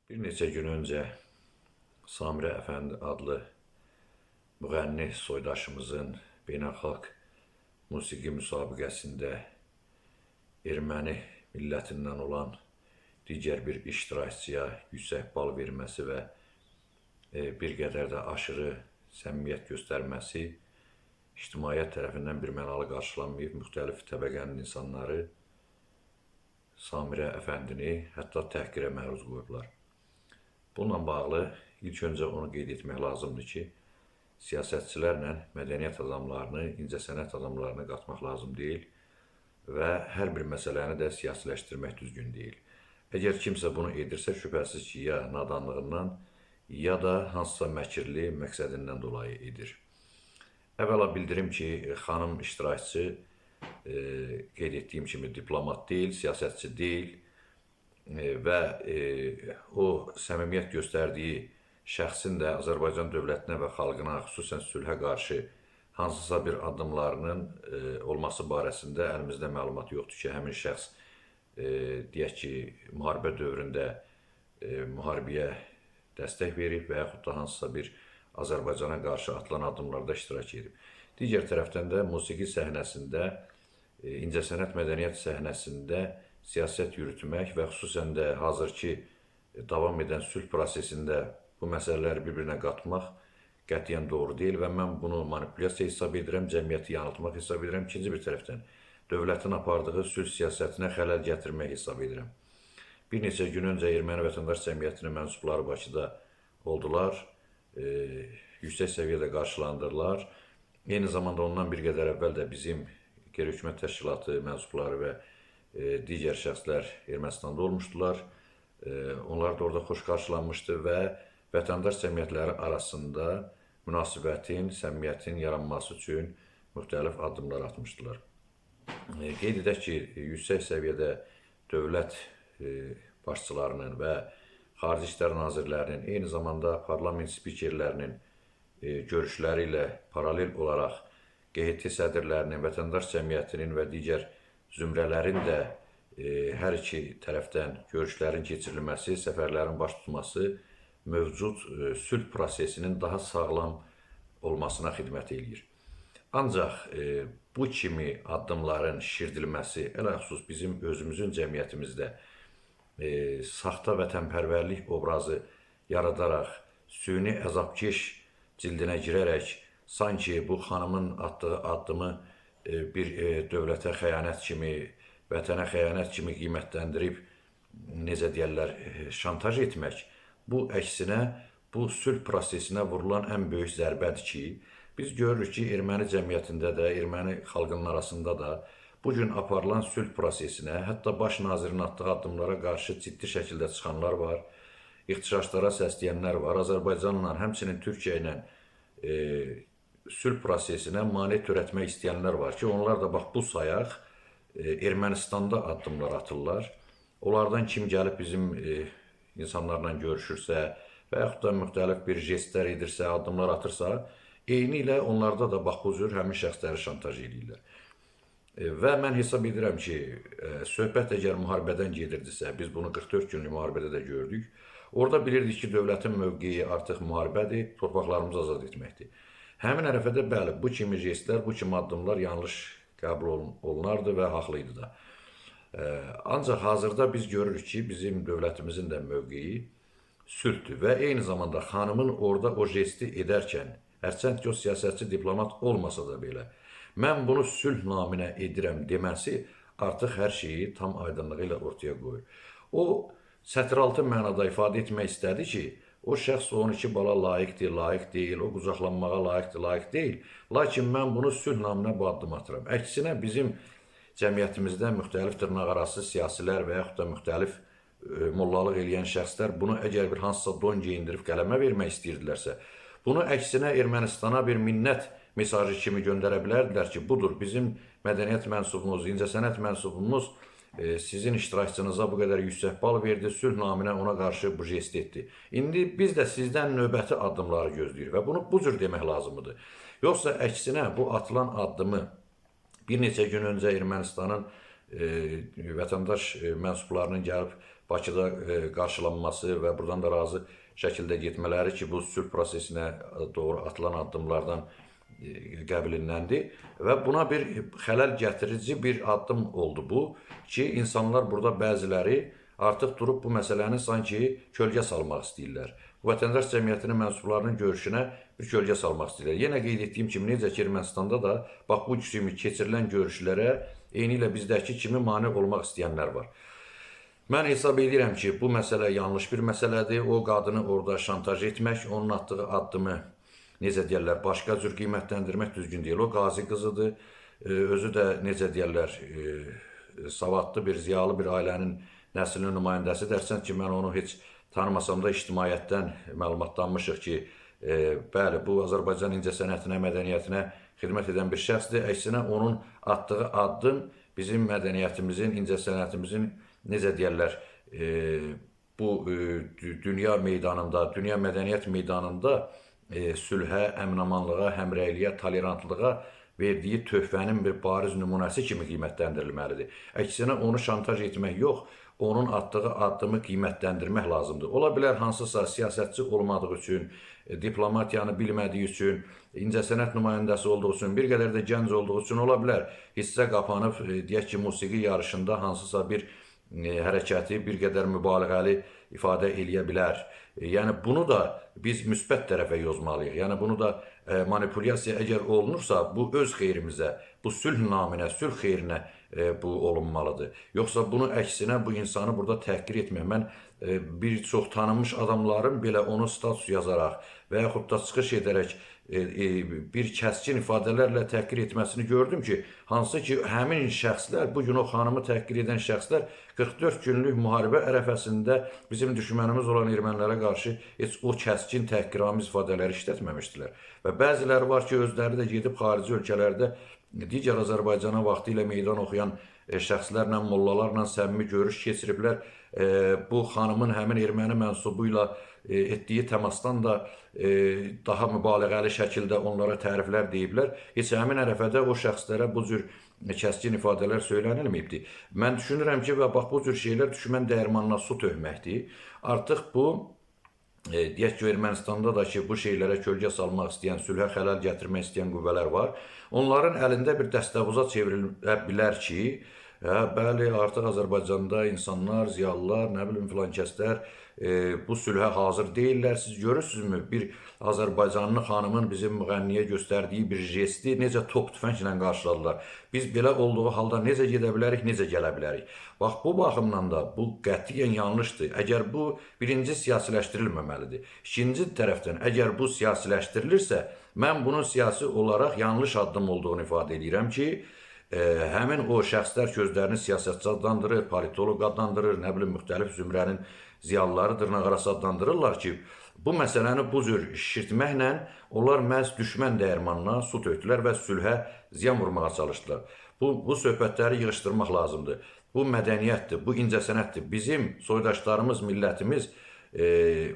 Bir neçə gün öncə Samirə Əfəndi adlı müğənni soydaşımızın beynəlxalq musiqi müsabiqəsində erməni millətindən olan digər bir iştirakçıya yüksək bal verməsi və bir qədər də aşırı səmimiyyət göstərməsi ictimaiyyət tərəfindən birmənalı qarşılanmayıb. Müxtəlif təbəqənin insanları Samirə Əfəndini hətta təhqirə məruz qoyublar. Bununla bağlı ilk öncə onu qeyd etmək lazımdır ki, siyasətçilərlə mədəniyyət adamlarını, incəsənət adamlarını qatmaq lazım deyil və hər bir məsələni də siyasiləşdirmək düzgün deyil. Əgər kimsə bunu edirsə, şübhəsiz ki, ya nadanlığından, ya da hansısa məkirli məqsədindən dolayı edir. Əvvəla bildirim ki, xanım iştirakçı qeyd etdiyim kimi diplomat deyil, siyasətçi deyil və o səmimiyyət göstərdiyi şəxsin də Azərbaycan dövlətinə və xalqına, xüsusən sülhə qarşı hansısa bir addımlarının olması barəsində əlimizdə məlumat yoxdur ki, həmin şəxs deyək ki, müharibə dövründə müharibəyə dəstək verib və yaxud da hansısa bir Azərbaycana qarşı atılan addımlarda iştirak edib. Digər tərəfdən də musiqi səhnəsində, incəsənət mədəniyyət səhnəsində siyasət yürütmək və xüsusən də hazırki davam edən sülh prosesində bu məsələləri bir-birinə qatmaq qətiyyən doğru deyil və mən bunu manipulyasiya hesab edirəm, cəmiyyəti yanıltmaq hesab edirəm. İkinci bir tərəfdən dövlətin apardığı sülh siyasətinə xələl gətirmək hesab edirəm. Bir neçə gün öncə erməni vətəndaş cəmiyyətinin mənsubları Bakıda oldular, yüksək səviyyədə qarşılandırdılar. Eyni zamanda ondan bir qədər əvvəl də bizim qeyri-hökumət təşkilatı mənsubları və digər şəxslər Ermənistanda olmuşdular. Onlar da orada xoş qarşılanmışdı və vətəndaş cəmiyyətləri arasında münasibətin, səmimiyyətin yaranması üçün müxtəlif addımlar atmışdılar. Qeyd edək ki, yüksək səviyyədə dövlət başçılarının və Xarici İşlər Nazirlərinin, eyni zamanda parlament spikerlərinin görüşləri ilə paralel olaraq QHT sədrlərinin, vətəndaş cəmiyyətinin və digər zümrələrin də hər iki tərəfdən görüşlərin keçirilməsi, səfərlərin baş tutması mövcud sülh prosesinin daha sağlam olmasına xidmət edir. Ancaq bu kimi addımların şişirdilməsi, ələxüsus bizim özümüzün cəmiyyətimizdə saxta vətənpərvərlik obrazı yaradaraq, süni əzabkeş cildinə girərək, sanki bu xanımın atdığı addımı bir dövlətə xəyanət kimi, vətənə xəyanət kimi qiymətləndirib, necə deyərlər, şantaj etmək, bu əksinə, bu sülh prosesinə vurulan ən böyük zərbədir ki, biz görürük ki, erməni cəmiyyətində də, erməni xalqının arasında da bu gün aparılan sülh prosesinə, hətta baş nazirin atdığı addımlara qarşı ciddi şəkildə çıxanlar var, ixtişaşlara səsləyənlər var, Azərbaycanla, həmçinin Türkiyə ilə sülh prosesinə mane törətmək istəyənlər var ki, onlar da bax bu sayaq Ermənistanda addımlar atırlar. Onlardan kim gəlib bizim insanlarla görüşürsə və yaxud da müxtəlif bir jestlər edirsə, addımlar atırsa, eyni ilə onlarda da bax bu cür həmin şəxsləri şantaj edirlər. Və mən hesab edirəm ki, söhbət əgər müharibədən gedirdisə, biz bunu 44 günlük müharibədə də gördük, orada bilirdik ki, dövlətin mövqeyi artıq müharibədir, torpaqlarımızı azad etməkdir. Həmin ərəfədə bəli, bu kimi jestlər, bu kimi addımlar yanlış qəbul olunardı və haqlıydı da. Ancaq hazırda biz görürük ki, bizim dövlətimizin də mövqeyi sülhdür və eyni zamanda xanımın orada o jesti edərkən, hərçənd ki, o siyasətçi diplomat olmasa da belə, mən bunu sülh naminə edirəm deməsi artıq hər şeyi tam aydınlığı ilə ortaya qoyur. O, sətiraltı mənada ifadə etmək istədi ki, o şəxs 12 bala layiqdir, layiq deyil, o qucaqlanmağa layiqdir, layiq deyil. Lakin mən bunu sülh naminə bu addım atıram. Əksinə bizim cəmiyyətimizdə müxtəlif dırnaqarası siyasilər və yaxud da müxtəlif mollalıq eləyən şəxslər bunu əgər bir hansısa don geyindirib qələmə vermək istəyirdilərsə, bunu əksinə Ermənistana bir minnət mesajı kimi göndərə bilərdilər ki, budur, bizim mədəniyyət mənsubumuz, incəsənət mənsubumuz sizin iştirakçınıza bu qədər yüksək bal verdi, sülh naminə ona qarşı bu jest etdi. İndi biz də sizdən növbəti addımları gözləyirik və bunu bu cür demək lazımdır. Yoxsa əksinə bu atılan addımı bir neçə gün öncə Ermənistanın vətəndaş mənsublarının gəlib Bakıda qarşılanması və buradan da razı şəkildə getmələri ki, bu sülh prosesinə doğru atılan addımlardan qəbilindəndir və buna bir xələl gətirici bir addım oldu bu ki, insanlar burada bəziləri artıq durub bu məsələni sanki kölgə salmaq istəyirlər. Vətəndaş cəmiyyətinin mənsublarının görüşünə bir kölgə salmaq istəyirlər. Yenə qeyd etdiyim kimi, necə ki, Ermənistanda da bax bu kimi keçirilən görüşlərə eynilə bizdəki kimi mane olmaq istəyənlər var. Mən hesab edirəm ki, bu məsələ yanlış bir məsələdir. O qadını orada şantaj etmək, onun atdığı addımı, necə deyərlər, başqa cür qiymətləndirmək düzgün deyil. O qazi qızıdır, özü də necə deyərlər, savadlı bir, ziyalı bir ailənin nəslinin nümayəndəsi dərsən ki, mən onu heç tanımasam da ictimaiyyətdən məlumatlanmışıq ki, bəli, bu Azərbaycan incəsənətinə, mədəniyyətinə xidmət edən bir şəxsdir. Əksinə, onun atdığı addım bizim mədəniyyətimizin, incəsənətimizin, necə deyərlər, bu dünya meydanında, dünya mədəniyyət meydanında sülhə, əminamanlığa, həmrəyliyə, tolerantlığa verdiyi töhfənin bir bariz nümunəsi kimi qiymətləndirilməlidir. Əksinə, onu şantaj etmək yox, onun atdığı addımı qiymətləndirmək lazımdır. Ola bilər hansısa siyasətçi olmadığı üçün, diplomatiyanı bilmədiyi üçün, incəsənət nümayəndəsi olduğu üçün, bir qədər də gənc olduğu üçün ola bilər hissə qapanıb, deyək ki, musiqi yarışında hansısa bir hərəkəti bir qədər mübaliğəli ifadə eləyə bilər. Yəni, bunu da biz müsbət tərəfə yozmalıyıq. Yəni, bunu da manipulyasiya əgər olunursa, bu öz xeyrimizə, bu sülh naminə, sülh xeyrinə bu olunmalıdır. Yoxsa bunu əksinə, bu insanı burada təhqir etmək. Mən bir çox tanınmış adamların belə onu status yazaraq və yaxud da çıxış edərək bir kəskin ifadələrlə təhqir etməsini gördüm ki, hansı ki, həmin şəxslər, bugün o xanımı təhqir edən şəxslər 44 günlük müharibə ərəfəsində bizim düşmənimiz olan ermənilərə qarşı heç o kəskin təhqiramiz ifadələri işlətməmişdilər. Və bəziləri var ki, özləri də gedib xarici ölkələrdə digər Azərbaycana vaxtı ilə meydan oxuyan şəxslərlə, mollalarla səmimi görüş keçiriblər. Bu xanımın həmin erməni mənsubu ilə etdiyi təmasdan da daha mübaliğəli şəkildə onlara təriflər deyiblər. Heç həmin ərəfədə o şəxslərə bu cür kəskin ifadələr söylənilməyibdir. Mən düşünürəm ki, və bax bu cür şeylər düşmən dəyirmanına su tökməkdir. Artıq bu, deyək ki, Ermənistanda da ki, bu şeylərə kölgə salmaq istəyən, sülhə xələl gətirmək istəyən qüvvələr var. Onların əlində bir dəstəvuza çevrilə bilər ki, bəli, artıq Azərbaycanda insanlar, ziyalılar, nə bilim, filankəslər bu sülhə hazır deyirlər. Siz görürsünüzmü, bir Azərbaycanlı xanımın bizim müğənniyə göstərdiyi bir jesti necə top tüfənglə qarşıladılar. Biz belə olduğu halda necə gedə bilərik, necə gələ bilərik? Bax, bu baxımdan da bu qətiyyən yanlışdır. Əgər bu birinci siyasiləşdirilməməlidir. İkinci tərəfdən, əgər bu siyasiləşdirilirsə, mən bunun siyasi olaraq yanlış addım olduğunu ifadə edirəm ki, həmin o şəxslər ki, özlərini siyasətçi adlandırır, politolog adlandırır, nə bilim, müxtəlif zümrənin ziyalıları dırnaqarası adlandırırlar ki, bu məsələni bu cür şişirtməklə onlar məhz düşmən dəyirmanına su tökdülər və sülhə ziyan vurmağa çalışdılar. Bu söhbətləri yığışdırmaq lazımdır. Bu mədəniyyətdir, bu incəsənətdir. Bizim soydaşlarımız, millətimiz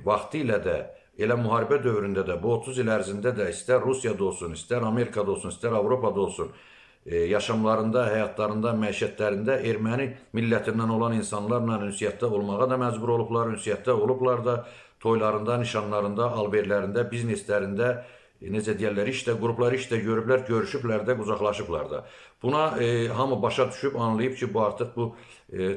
vaxtı ilə də, elə müharibə dövründə də, bu 30 il ərzində də istər Rusiyada olsun, istər Amerikada olsun, istər Avropada olsun, yaşamlarında, həyatlarında, məişətlərində erməni millətindən olan insanlarla ünsiyyətdə olmağa da məcbur olublar, ünsiyyətdə olublar da, toylarında, nişanlarında, alverlərində, bizneslərində, necə deyərlər, işdə, qrupları işdə görüblər, görüşüblər də, qucaqlaşıblar da. Buna hamı başa düşüb, anlayıb ki, bu artıq bu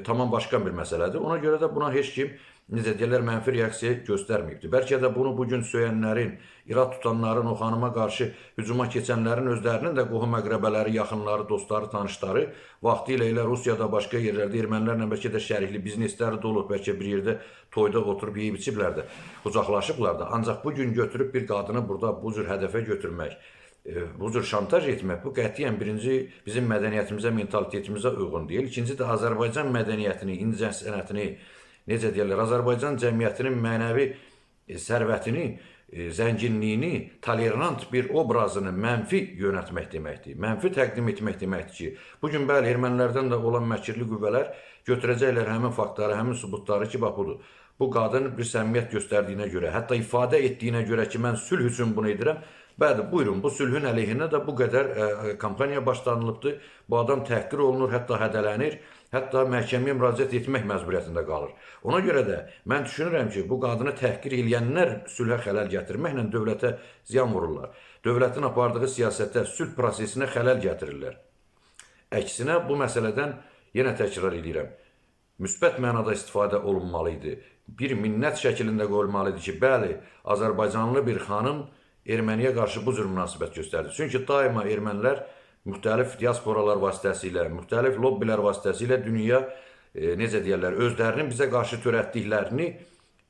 tamam başqa bir məsələdir. Ona görə də buna heç kim, necə deyərlər, mənfi reaksiya göstərməyibdir. Bəlkə də bunu bugün söyənlərin, irad tutanların, o xanıma qarşı hücuma keçənlərin özlərinin də qohum əqrəbələri, yaxınları, dostları, tanışları vaxtı ilə Rusiyada, başqa yerlərdə ermənilərlə bəlkə də şərikli biznesləri də olub, bəlkə bir yerdə toyda oturub yeyib içiblər də, qucaqlaşıblar da. Ancaq bugün götürüb bir qadını burada bu cür hədəfə götürmək, bu cür şantaj etmək, bu qətiyyən birinci bizim mədəniyyətimizə, mentalitetimizə uyğun deyil. İkinci də Azərbaycan mədəniyyətini, incəsənətini, necə deyərlər, Azərbaycan cəmiyyətinin mənəvi sərvətini, zənginliyini, tolerant bir obrazını mənfi yönətmək deməkdir. Mənfi təqdim etmək deməkdir ki, bugün bəli, ermənilərdən də olan məkirli qüvvələr götürəcəklər həmin faktları, həmin sübutları ki, bax budur. Bu qadın bir səmimiyyət göstərdiyinə görə, hətta ifadə etdiyinə görə ki, mən sülh üçün bunu edirəm. Bəli, buyurun, bu sülhün əleyhinə də bu qədər kampaniya başlanılıbdır. Bu adam təhqir olunur, hətta hədələnir. hətta məhkəməyə müraciət etmək məcburiyyətində qalır. Ona görə də mən düşünürəm ki, bu qadını təhqir edənlər sülhə xələl gətirməklə dövlətə ziyan vururlar. Dövlətin apardığı siyasətə, sülh prosesinə xələl gətirirlər. Əksinə, bu məsələdən yenə təkrar edirəm, müsbət mənada istifadə olunmalı idi. Bir minnət şəklində qoyulmalı idi ki, bəli, Azərbaycanlı bir xanım erməniyə qarşı bu cür münasibət göstərdi. Çünki daima ermənilər müxtəlif diasporalar vasitəsilə, müxtəlif lobbilər vasitəsilə dünya, necə deyərlər, özlərinin bizə qarşı törətdiklərini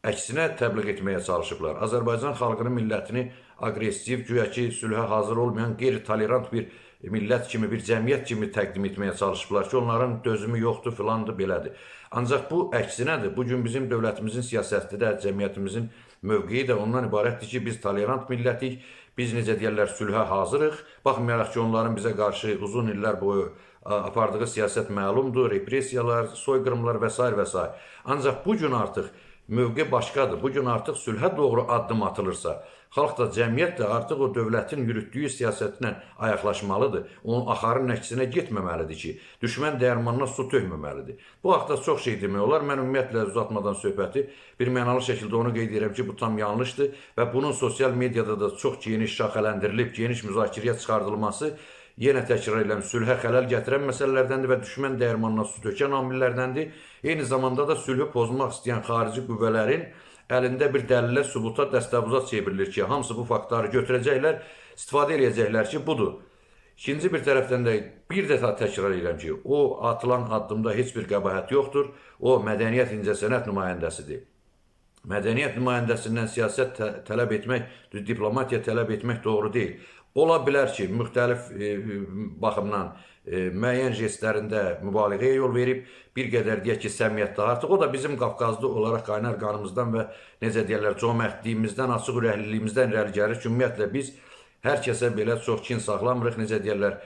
əksinə təbliğ etməyə çalışıblar. Azərbaycan xalqının millətini aqressiv, güya ki, sülhə hazır olmayan, qeyri-tolerant bir millət kimi, bir cəmiyyət kimi təqdim etməyə çalışıblar ki, onların dözümü yoxdur, filandır, belədir. Ancaq bu əksinədir. Bugün bizim dövlətimizin siyasəti də, cəmiyyətimizin mövqeyi də ondan ibarətdir ki, biz tolerant millətik, biz necə deyərlər, sülhə hazırıq. Baxmayaraq ki, onların bizə qarşı uzun illər boyu apardığı siyasət məlumdur, repressiyalar, soyqırımlar və s. və s. Ancaq bugün artıq mövqe başqadır. Bugün artıq sülhə doğru addım atılırsa, xalq da, cəmiyyət də artıq o dövlətin yürütdüyü siyasətlə ayaqlaşmalıdır. Onun axarın əksinə getməməlidir ki, düşmən dəyirmanına su tökməməlidir. Bu haqda çox şey demək olar. Mən ümumiyyətlə uzatmadan söhbəti bir mənalı şəkildə onu qeyd edirəm ki, bu tam yanlışdır və bunun sosial mediada da çox geniş şaxələndirilib, geniş müzakirəyə çıxardılması yenə təkrar edirəm, sülhə xələl gətirən məsələlərdəndir və düşmən dəyirmanına su tökən amillərdəndir. Eyni zamanda da sülhü pozmaq istəyən xarici qüvvələrin əlində bir dəlillə, sübuta, dəstəvuza çevrilir ki, hamısı bu faktları götürəcəklər, istifadə edəcəklər ki, budur. İkinci bir tərəfdən də bir dəfə təkrar edirəm ki, o atılan addımda heç bir qəbahət yoxdur. O, mədəniyyət incəsənət nümayəndəsidir. Mədəniyyət nümayəndəsindən siyasət tələb etmək, diplomatiya tələb etmək doğru deyil. Ola bilər ki, müxtəlif baxımdan müəyyən jestlərində mübaliğəyə yol verib, bir qədər deyək ki, səmiyyətdə artıq. O da bizim Qafqazlı olaraq qaynar qanımızdan və necə deyərlər, cömərtliyimizdən, açıq ürəklilimizdən irəli gəlir ki, ümumiyyətlə biz hər kəsə belə çox kin saxlamırıq, necə deyərlər,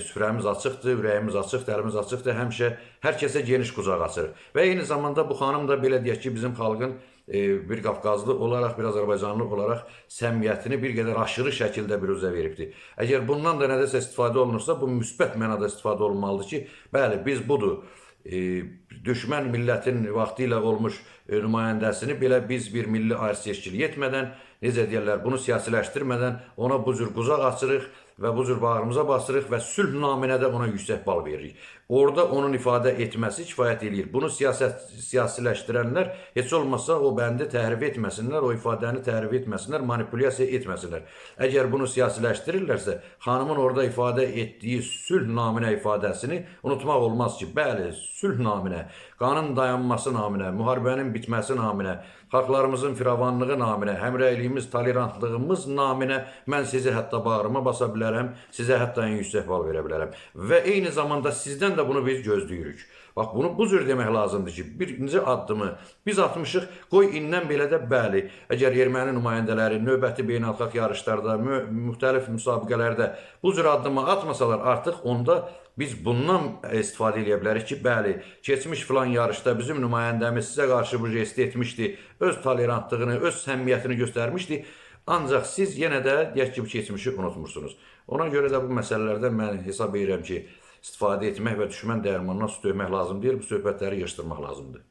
süfrəmiz açıqdır, ürəyimiz açıqdır, əlimiz açıqdır, həmişə hər kəsə geniş qucaq açırıq. Və eyni zamanda bu xanım da belə deyək ki, bizim xalqın bir Qafqazlı olaraq, bir Azərbaycanlı olaraq səmiyyətini bir qədər aşırı şəkildə bir üzə veribdir. Əgər bundan da nədəsə istifadə olunursa, bu müsbət mənada istifadə olunmalıdır ki, bəli, biz budur, düşmən millətin vaxtı ilə olmuş nümayəndəsini belə biz bir milli ayrı-seçkili etmədən, necə deyərlər, bunu siyasiləşdirmədən ona bu cür quzaq açırıq və bu cür bağrımıza basırıq və sülh naminə də ona yüksək bal veririk. Orada onun ifadə etməsi kifayət eləyir. Bunu siyasiləşdirənlər heç olmasa o bəndi təhrif etməsinlər, o ifadəni təhrif etməsinlər, manipulyasiya etməsinlər. Əgər bunu siyasiləşdirirlərsə, xanımın orada ifadə etdiyi sülh naminə ifadəsini unutmaq olmaz ki, bəli, sülh naminə, qanın dayanması naminə, müharibənin bitməsi naminə, xalqlarımızın firavanlığı naminə, həmrəyliyimiz, tolerantlığımız naminə mən sizi hətta bağrıma basa bilərəm, sizə hətta en yüksək bal verə bilərəm. Və eyni zamanda sizdən də bunu biz gözləyirik. Bax, bunu bu cür demək lazımdır ki, birinci addımı biz atmışıq, qoy indən belə də bəli, əgər erməni nümayəndələri növbəti beynəlxalq yarışlarda, müxtəlif müsabiqələrdə bu cür addımı atmasalar, artıq onda biz bundan istifadə edə bilərik ki, bəli, keçmiş filan yarışda bizim nümayəndəmiz sizə qarşı bu jesti etmişdi, öz tolerantlığını, öz səmimiyyətini göstərmişdi, ancaq siz yenə də deyək ki, bu keçmişi unutmursunuz. Ona görə də bu məsələlərdən mən hesab edirəm ki, istifadə etmək və düşmən dəyirmanına su döymək lazım deyil, bu söhbətləri yığışdırmaq lazımdır.